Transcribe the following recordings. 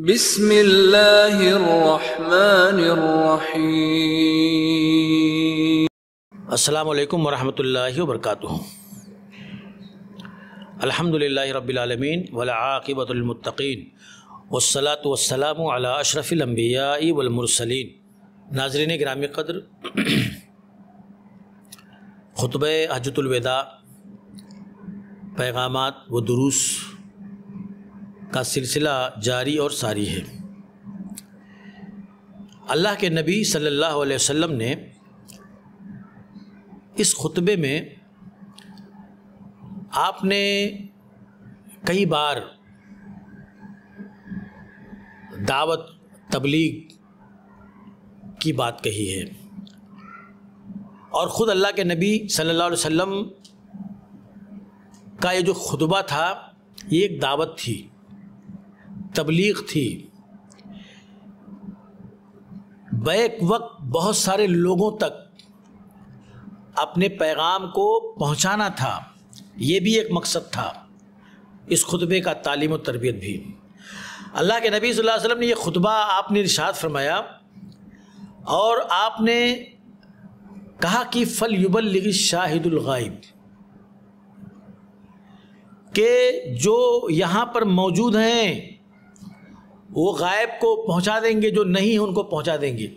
بسم اللہ الرحمن الرحیم۔ السلام علیکم ورحمۃ اللہ وبرکاتہ۔ الحمدللہ رب العالمین والعاقبۃ للمتقین والصلاۃ والسلام علی اشرف الانبیاء والمرسلین۔ ناظرین گرامی قدر، خطبہ حجۃ الوداع، پیغامات و دروس کا سلسلہ جاری اور ساری ہے۔ اللہ کے نبی صلی اللہ علیہ وسلم نے اس خطبے میں آپ نے کئی بار دعوت تبلیغ کی بات کہی ہے، اور خود اللہ کے نبی صلی اللہ علیہ وسلم کا یہ جو خطبہ تھا یہ ایک دعوت تھی، تبلیغ تھی۔ بیک وقت بہت سارے لوگوں تک اپنے پیغام کو پہنچانا تھا، یہ بھی ایک مقصد تھا اس خطبے کا، تعلیم و تربیت بھی۔ اللہ کے نبی صلی اللہ علیہ وسلم نے یہ خطبہ آپ نے ارشاد فرمایا، اور آپ نے کہا کہ فَلْيُبَلِّغِ الشَّاهِدُ الْغَائِبِ، کہ جو یہاں پر موجود ہیں وہ غائب کو پہنچا دیں گے، جو نہیں ہیں ان کو پہنچا دیں گے۔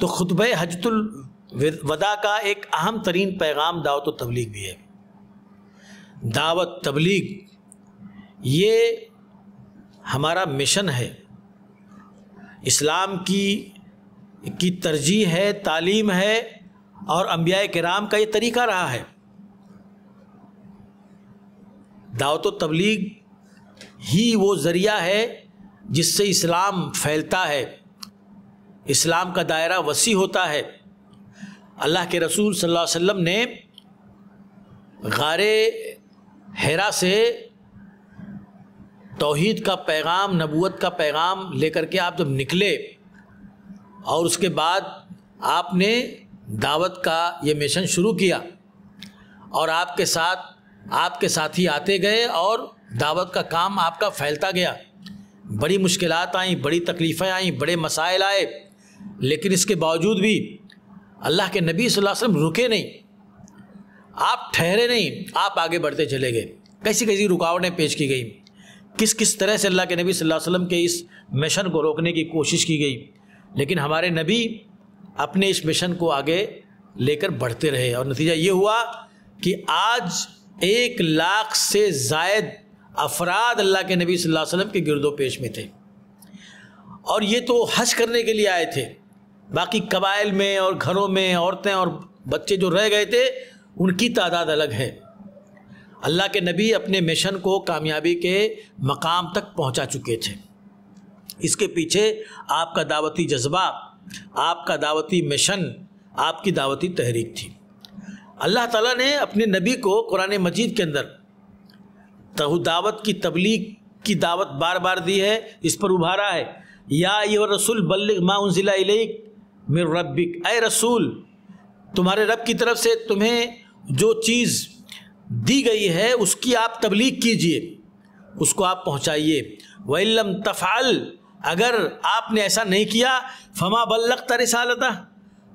تو خطبہ حجۃ الوداع کا ایک اہم ترین پیغام دعوت و تبلیغ بھی ہے۔ دعوت تبلیغ یہ ہمارا مشن ہے، اسلام کی ترجیح ہے، تعلیم ہے، اور انبیاء کرام کا یہ طریقہ رہا ہے۔ دعوت و تبلیغ ہی وہ ذریعہ ہے جس سے اسلام پھیلتا ہے، اسلام کا دائرہ وسیع ہوتا ہے۔ اللہ کے رسول صلی اللہ علیہ وسلم نے غار حرا سے توحید کا پیغام، نبوت کا پیغام لے کر کے آپ جب نکلے، اور اس کے بعد آپ نے دعوت کا یہ مشن شروع کیا، اور آپ کے ساتھی آتے گئے، اور دعوت کا کام آپ کا پھیلتا گیا۔ بڑی مشکلات آئیں، بڑی تکلیفیں آئیں، بڑے مسائل آئے، لیکن اس کے باوجود بھی اللہ کے نبی صلی اللہ علیہ وسلم رکے نہیں، آپ ٹھہرے نہیں، آپ آگے بڑھتے چلے گئے۔ کیسی کیسی رکاوٹیں پیش کی گئیں، کس طرح سے اللہ کے نبی صلی اللہ علیہ وسلم کے اس مشن کو روکنے کی کوشش کی گئی، لیکن ہمارے نبی اپنے اس مشن کو آگے لے کر بڑھتے رہے، اور نتیجہ یہ ہوا کہ آج 1 لاکھ سے زائد افراد اللہ کے نبی صلی اللہ علیہ وسلم کے گرد و پیش میں تھے، اور یہ تو حج کرنے کے لیے آئے تھے۔ باقی قبائل میں اور گھروں میں عورتیں اور بچے جو رہ گئے تھے ان کی تعداد الگ ہے۔ اللہ کے نبی اپنے مشن کو کامیابی کے مقام تک پہنچا چکے تھے۔ اس کے پیچھے آپ کا دعوتی جذبہ، آپ کا دعوتی مشن، آپ کی دعوتی تحریک تھی۔ اللہ تعالیٰ نے اپنے نبی کو قرآن مجید کے اندر دعوت کی تبلیغ کی دعوت بار بار دی ہے، اس پر ابھارا ہے، یا ایھا الرسول بلغ ما انزل الیک من ربک، اے رسول تمہارے رب کی طرف سے تمہیں جو چیز دی گئی ہے اس کی آپ تبلیغ کیجئے، اس کو آپ پہنچائیے۔ وَإِن لَّمْ تَفْعَلْ، اگر آپ نے ایسا نہیں کیا، فَمَا بَلَّغْتَ رِسَالَتَهُ،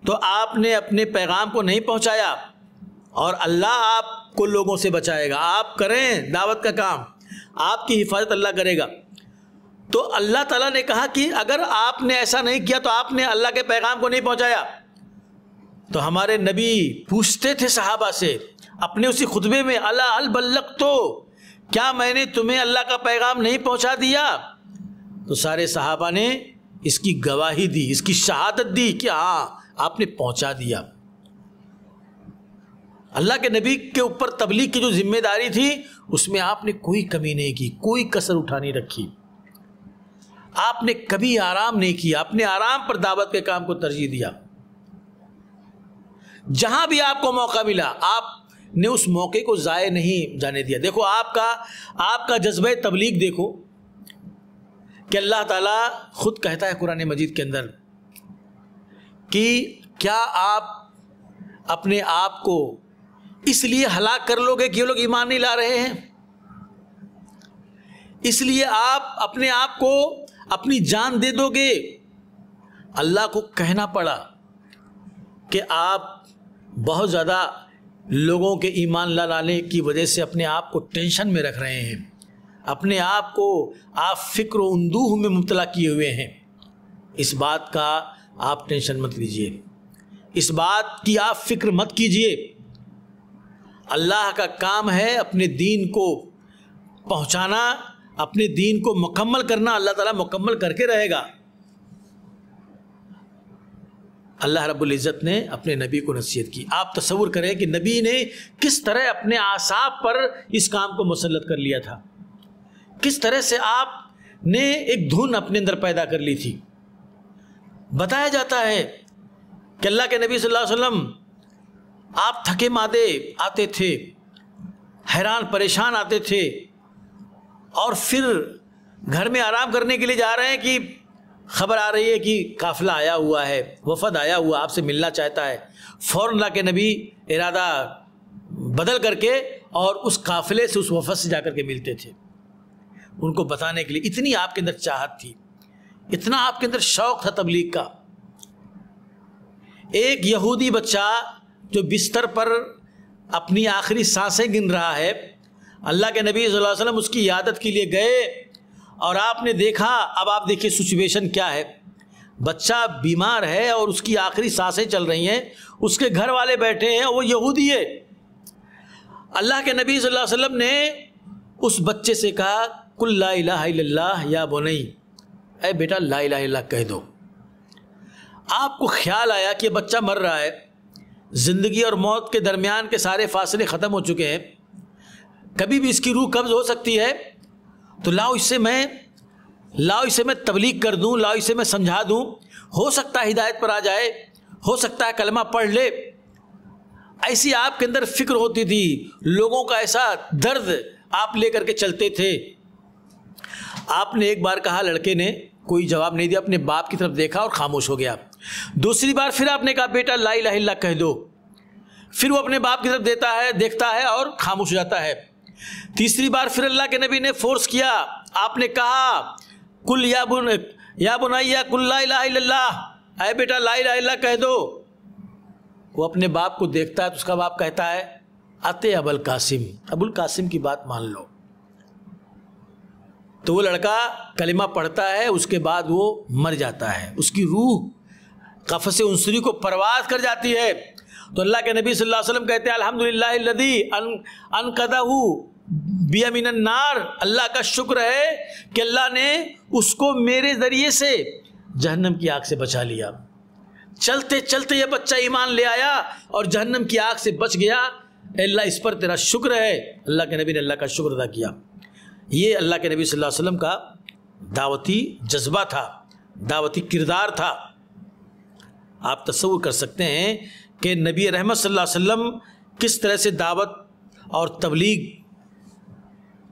تو آپ نے اپنے پیغام کو نہیں پہنچایا، اور اللہ آپ کو لوگوں سے بچائے گا۔ آپ کریں دعوت کا کام، آپ کی حفاظت اللہ کرے گا۔ تو اللہ تعالیٰ نے کہا کہ اگر آپ نے ایسا نہیں کیا تو آپ نے اللہ کے پیغام کو نہیں پہنچایا۔ تو ہمارے نبی پوچھتے تھے صحابہ سے اپنے اسی خطبے میں، الا هل بلغت، کیا میں نے تمہیں اللہ کا پیغام نہیں پہنچا دیا؟ تو سارے صحابہ نے اس کی گواہی دی، اس کی شہادت دی کہ ہاں آپ نے پہنچا دیا۔ اللہ کے نبی کے اوپر تبلیغ کی جو ذمہ داری تھی اس میں آپ نے کوئی کمی نہیں کی، کوئی کسر اٹھا نہیں رکھی، آپ نے کبھی آرام نہیں کیا، اپنے آرام پر دعوت کے کام کو ترجیح دیا۔ جہاں بھی آپ کو موقع ملا آپ نے اس موقع کو ضائع نہیں جانے دیا۔ دیکھو آپ کا جذبہ تبلیغ دیکھو کہ اللہ تعالیٰ خود کہتا ہے قرآن مجید کے اندر کہ کیا آپ اپنے آپ کو اس لیے ہلاک کر لو گے کہ یہ لوگ ایمان نہیں لا رہے ہیں؟ اس لیے آپ اپنے آپ کو اپنی جان دے دو گے. اللہ کو کہنا پڑا کہ آپ بہت زیادہ لوگوں کے ایمان لانے کی وجہ سے اپنے آپ کو ٹینشن میں رکھ رہے ہیں, اپنے آپ کو آپ فکر و اندوہ میں مبتلا کیے ہوئے ہیں. اس بات کا آپ ٹینشن مت لیجئے, اس بات کی آپ فکر مت کیجئے. اللہ کا کام ہے اپنے دین کو پہنچانا, اپنے دین کو مکمل کرنا. اللہ تعالیٰ مکمل کر کے رہے گا. اللہ رب العزت نے اپنے نبی کو نصیحت کی. آپ تصور کریں کہ نبی نے کس طرح اپنے اعصاب پر اس کام کو مسلط کر لیا تھا, کس طرح سے آپ نے ایک دھن اپنے اندر پیدا کر لی تھی. بتایا جاتا ہے کہ اللہ کے نبی صلی اللہ علیہ وسلم آپ تھکے مادے آتے تھے, حیران پریشان آتے تھے, اور پھر گھر میں آرام کرنے کے لیے جا رہے ہیں کہ خبر آ رہی ہے کہ قافلہ آیا ہوا ہے, وفد آیا ہوا آپ سے ملنا چاہتا ہے. فوراً اللہ کے نبی ارادہ بدل کر کے اور اس قافلے سے, اس وفد سے جا کر کے ملتے تھے, ان کو بتانے کے لیے. اتنی آپ کے اندر چاہت تھی, اتنا آپ کے اندر شوق تھا تبلیغ کا. ایک یہودی بچہ جو بستر پر اپنی آخری سانسیں گن رہا ہے, اللہ کے نبی صلی اللہ علیہ وسلم اس کی عیادت کے لیے گئے اور آپ نے دیکھا. اب آپ دیکھیے سچویشن کیا ہے, بچہ بیمار ہے اور اس کی آخری سانسیں چل رہی ہیں, اس کے گھر والے بیٹھے ہیں, وہ یہودی ہے. اللہ کے نبی صلی اللہ علیہ وسلم نے اس بچے سے کہا قل لا الہ الا اللہ یا بنی, اے بیٹا لا الہ الا اللہ کہہ دو. آپ کو خیال آیا کہ بچہ مر رہا ہے, زندگی اور موت کے درمیان کے سارے فاصلے ختم ہو چکے ہیں, کبھی بھی اس کی روح قبض ہو سکتی ہے, تو لاؤ اسے میں تبلیغ کر دوں, لاؤ اسے میں سمجھا دوں, ہو سکتا ہے ہدایت پر آ جائے, ہو سکتا ہے کلمہ پڑھ لے. ایسی آپ کے اندر فکر ہوتی تھی, لوگوں کا ایسا درد آپ لے کر کے چلتے تھے. آپ نے ایک بار کہا, لڑکے نے کوئی جواب نہیں دیا, اپنے باپ کی طرف دیکھا اور خاموش ہو گیا. دوسری بار پھر آپ نے کہا بیٹا لا الہ الا اللہ کہہ دو, پھر وہ اپنے باپ کی طرف دیکھتا ہے اور خاموش ہو جاتا ہے. تیسری بار پھر اللہ کے نبی نے فورس کیا, آپ نے کہا کل یا بنیا کل لا الہ الا اللہ, اے بیٹا لا الہ الا اللہ کہہ دو. وہ اپنے باپ کو دیکھتا ہے تو اس کا باپ کہتا ہے اتے ابو القاسم کی بات مان لو. تو وہ لڑکا کلمہ پڑھتا ہے, اس کے بعد وہ مر جاتا ہے, اس کی روح قفس انصری کو پرواز کر جاتی ہے. تو اللہ کے نبی صلی اللہ علیہ وسلم کہتے ہیں الحمدللہ الذی انقذہ بیمن النار, اللہ کا شکر ہے کہ اللہ نے اس کو میرے ذریعے سے جہنم کی آگ سے بچا لیا. چلتے چلتے یہ بچہ ایمان لے آیا اور جہنم کی آگ سے بچ گیا. اے اللہ اس پر تیرا شکر ہے. اللہ کے نبی نے اللہ کا شکر ادا کیا. یہ اللہ کے نبی صلی اللہ علیہ وسلم کا دعوتی جذبہ تھا, دعوتی کردار تھا. آپ تصور کر سکتے ہیں کہ نبی رحمت صلی اللہ علیہ وسلم کس طرح سے دعوت اور تبلیغ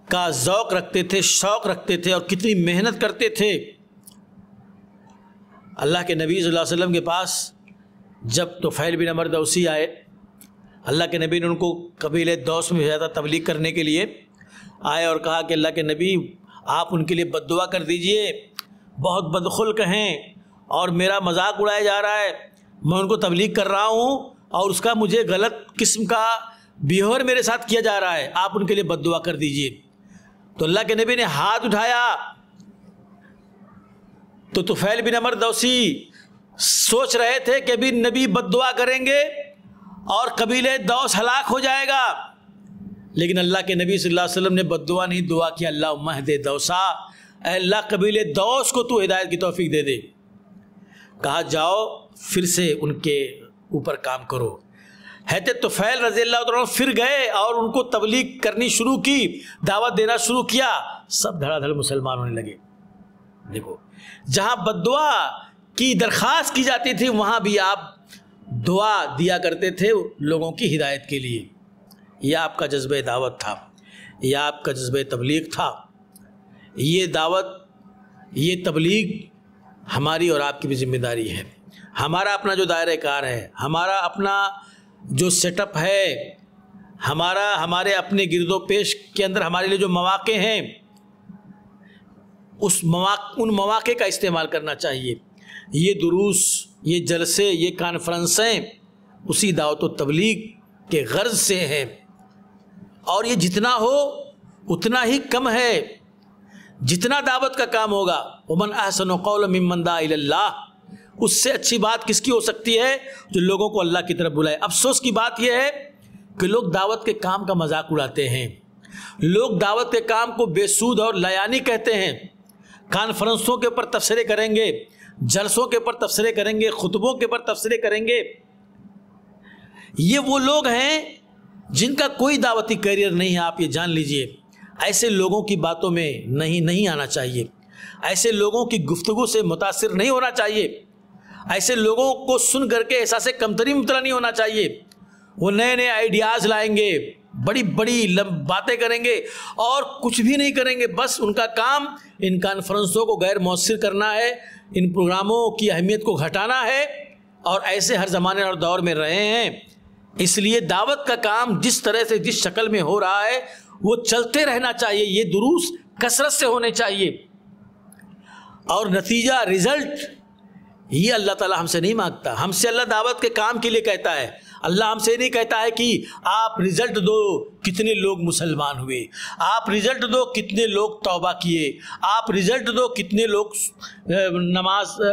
کا ذوق رکھتے تھے, شوق رکھتے تھے, اور کتنی محنت کرتے تھے. اللہ کے نبی صلی اللہ علیہ وسلم کے پاس جب طفیل بن عمرو دوسی آئے, اللہ کے نبی نے ان کو قبیلے دوس میں بھیجا تھا تبلیغ کرنے کے لیے. آئے اور کہا کہ اللہ کے نبی آپ ان کے لیے بد دعا کر دیجئے, بہت بدخلق ہیں اور میرا مذاق اڑایا جا رہا ہے, میں ان کو تبلیغ کر رہا ہوں اور اس کا مجھے غلط قسم کا بیہور میرے ساتھ کیا جا رہا ہے, آپ ان کے لیے بد دعا کر دیجئے. تو اللہ کے نبی نے ہاتھ اٹھایا تو طفیل بن عمرو دوسی سوچ رہے تھے کہ ابھی نبی بد دعا کریں گے اور قبیلے دوس ہلاک ہو جائے گا, لیکن اللہ کے نبی صلی اللہ علیہ وسلم نے بد دعا نہیں, دعا کی اللہم اہد دوسا, اے اللہ قبیلے دوس کو تو ہدایت کی توفیق دے دے. کہا جاؤ پھر سے ان کے اوپر کام کرو. حضرت طفیل رضی اللہ عنہ پھر گئے اور ان کو تبلیغ کرنی شروع کی, دعوت دینا شروع کیا. سب دھڑا دھڑ مسلمان ہونے لگے. دیکھو جہاں بد دعا کی درخواست کی جاتی تھی وہاں بھی آپ دعا دیا کرتے تھے لوگوں کی ہدایت کے لیے. یہ آپ کا جذبہ دعوت تھا, یہ آپ کا جذبہ تبلیغ تھا. یہ دعوت, یہ تبلیغ ہماری اور آپ کی بھی ذمہ داری ہے. ہمارا اپنا جو دائرہ کار ہے, ہمارا اپنا جو سیٹ اپ ہے, ہمارے اپنے گرد و پیش کے اندر ہمارے لیے جو مواقع ہیں, ان مواقع کا استعمال کرنا چاہیے۔ یہ دروس، یہ جلسے، یہ کانفرنسیں اسی دعوت و تبلیغ کے غرض سے ہیں، اور یہ جتنا ہو اتنا ہی کم ہے۔ جتنا دعوت کا کام ہوگا، ومن احسن قولا ممن دعا الی اللہ، اس سے اچھی بات کس کی ہو سکتی ہے؟ جو لوگوں کو اللہ کی طرف بلائے۔ افسوس کی بات یہ ہے کہ لوگ دعوت کے کام کا مذاق اڑاتے ہیں، لوگ دعوت کے کام کو بے سود اور لیانی کہتے ہیں۔ کانفرنسوں کے اوپر تبصرے کریں گے، جلسوں کے اوپر تبصرے کریں گے، خطبوں کے اوپر تبصرے کریں گے۔ یہ وہ لوگ ہیں جن کا کوئی دعوتی کیریئر نہیں ہے، آپ یہ جان لیجئے۔ ایسے لوگوں کی باتوں میں نہیں آنا چاہیے، ایسے لوگوں کی گفتگو سے متاثر نہیں ہونا چاہیے، ایسے لوگوں کو سن کر کے احساس کمتری مبتلا نہیں ہونا چاہیے۔ وہ نئے نئے آئیڈیاز لائیں گے، بڑی بڑی باتیں کریں گے اور کچھ بھی نہیں کریں گے، بس ان کا کام ان کانفرنسوں کو غیر مؤثر کرنا ہے، ان پروگراموں کی اہمیت کو گھٹانا ہے، اور ایسے ہر زمانے اور دور میں رہے ہیں۔ اس لیے دعوت کا کام جس طرح سے جس شکل میں ہو رہا ہے وہ چلتے رہنا چاہیے، یہ دروس کثرت سے ہونے چاہیے، اور نتیجہ، رزلٹ، یہ اللہ تعالیٰ ہم سے نہیں مانگتا۔ ہم سے اللہ دعوت کے کام کے لیے کہتا ہے، اللہ ہم سے نہیں کہتا ہے کہ آپ رزلٹ دو کتنے لوگ مسلمان ہوئے، آپ رزلٹ دو کتنے لوگ توبہ کیے، آپ رزلٹ دو کتنے لوگ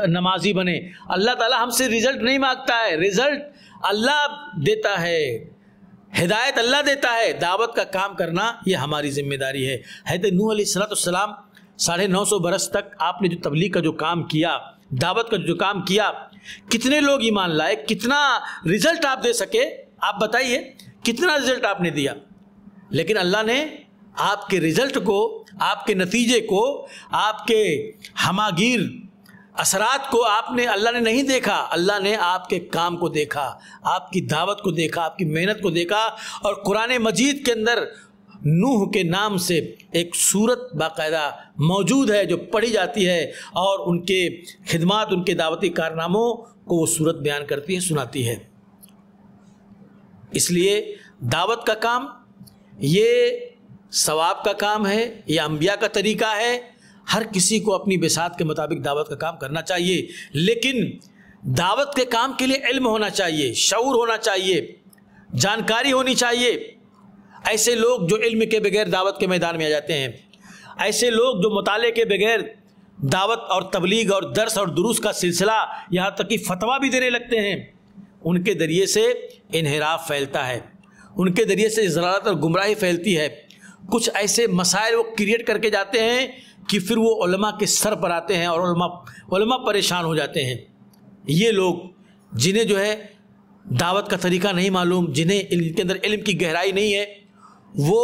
نمازی بنے۔ اللہ تعالیٰ ہم سے رزلٹ نہیں مانگتا ہے، رزلٹ اللہ دیتا ہے، ہدایت اللہ دیتا ہے۔ دعوت کا کام کرنا یہ ہماری ذمہ داری ہے۔ حضرت نوح علیہ السلام 950 برس تک آپ نے جو تبلیغ کا جو کام کیا، دعوت کا جو کام کیا، کتنے لوگ ایمان لائے، کتنا رزلٹ آپ دے سکے، آپ بتائیے کتنا رزلٹ آپ نے دیا۔ لیکن اللہ نے آپ کے رزلٹ کو، آپ کے نتیجے کو، آپ کے ہماگیر اثرات کو اللہ نے نہیں دیکھا، اللہ نے آپ کے کام کو دیکھا، آپ کی دعوت کو دیکھا، آپ کی محنت کو دیکھا۔ اور قرآن مجید کے اندر نوح کے نام سے ایک سورت باقاعدہ موجود ہے جو پڑھی جاتی ہے، اور ان کے خدمات، ان کے دعوتی کارناموں کو وہ سورت بیان کرتی ہے، سناتی ہے۔ اس لیے دعوت کا کام یہ ثواب کا کام ہے، یہ انبیاء کا طریقہ ہے۔ ہر کسی کو اپنی بساط کے مطابق دعوت کا کام کرنا چاہیے، لیکن دعوت کے کام کے لیے علم ہونا چاہیے، شعور ہونا چاہیے، جانکاری ہونی چاہیے۔ ایسے لوگ جو علم کے بغیر دعوت کے میدان میں آ جاتے ہیں، ایسے لوگ جو مطالعے کے بغیر دعوت اور تبلیغ اور درس اور دروس کا سلسلہ، یہاں تک کہ فتویٰ بھی دینے لگتے ہیں، ان کے ذریعے سے انحراف پھیلتا ہے، ان کے ذریعے سے ضلالت اور گمراہی پھیلتی ہے۔ کچھ ایسے مسائل وہ کریٹ کر کے جاتے ہیں کہ پھر وہ علماء کے سر پر آتے ہیں اور علماء پریشان ہو جاتے ہیں۔ یہ لوگ جنہیں جو ہے دعوت کا طریقہ نہیں معلوم، جنہیں ان کے اندر علم کی گہرائی نہیں ہے، وہ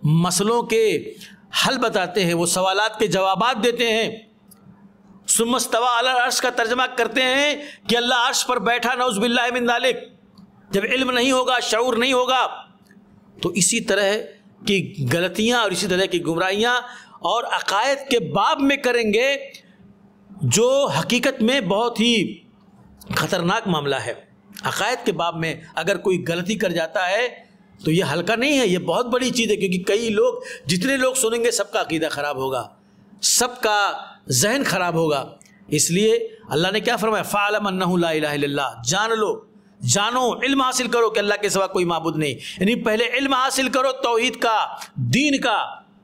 مسئلوں کے حل بتاتے ہیں، وہ سوالات کے جوابات دیتے ہیں۔ ثم استوى علی العرش کا ترجمہ کرتے ہیں کہ اللہ عرش پر بیٹھا، نعوذ باللہ من ذالک۔ جب علم نہیں ہوگا، شعور نہیں ہوگا، تو اسی طرح کی غلطیاں اور اسی طرح کی گمراہیاں اور عقائد کے باب میں کریں گے، جو حقیقت میں بہت ہی خطرناک معاملہ ہے۔ عقائد کے باب میں اگر کوئی غلطی کر جاتا ہے تو یہ ہلکا نہیں ہے، یہ بہت بڑی چیز ہے، کیونکہ کئی لوگ، جتنے لوگ سنیں گے سب کا عقیدہ خراب ہوگا، سب کا ذہن خراب ہوگا۔ اس لیے اللہ نے کیا فرمایا؟ فَاعْلَمْ أَنَّهُ لَا إِلَهَ إِلَّا اللَّهُ، جان لو، جانو، علم حاصل کرو کہ اللہ کے سوا کوئی معبود نہیں، یعنی پہلے علم حاصل کرو توحید کا، دین کا،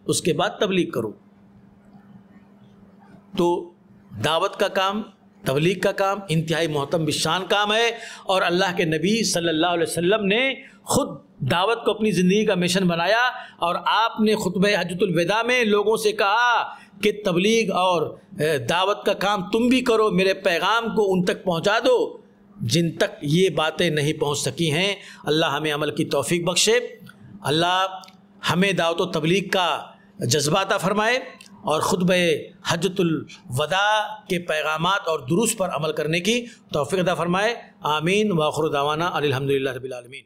اس کے بعد تبلیغ کرو۔ تو دعوت کا کام، تبلیغ کا کام انتہائی محترم بشان کام ہے، اور اللہ کے نبی صلی اللہ علیہ وسلم نے خود دعوت کو اپنی زندگی کا مشن بنایا، اور آپ نے خطبہ حجۃ الوداع میں لوگوں سے کہا کہ تبلیغ اور دعوت کا کام تم بھی کرو، میرے پیغام کو ان تک پہنچا دو جن تک یہ باتیں نہیں پہنچ سکی ہیں۔ اللہ ہمیں عمل کی توفیق بخشے، اللہ ہمیں دعوت و تبلیغ کا جذبہ عطا فرمائے، اور خطبہ حجۃ الوداع کے پیغامات اور دروس پر عمل کرنے کی توفیق عطا فرمائے۔ آمین۔ وآخر دعوانا الحمدللہ رب العالمین۔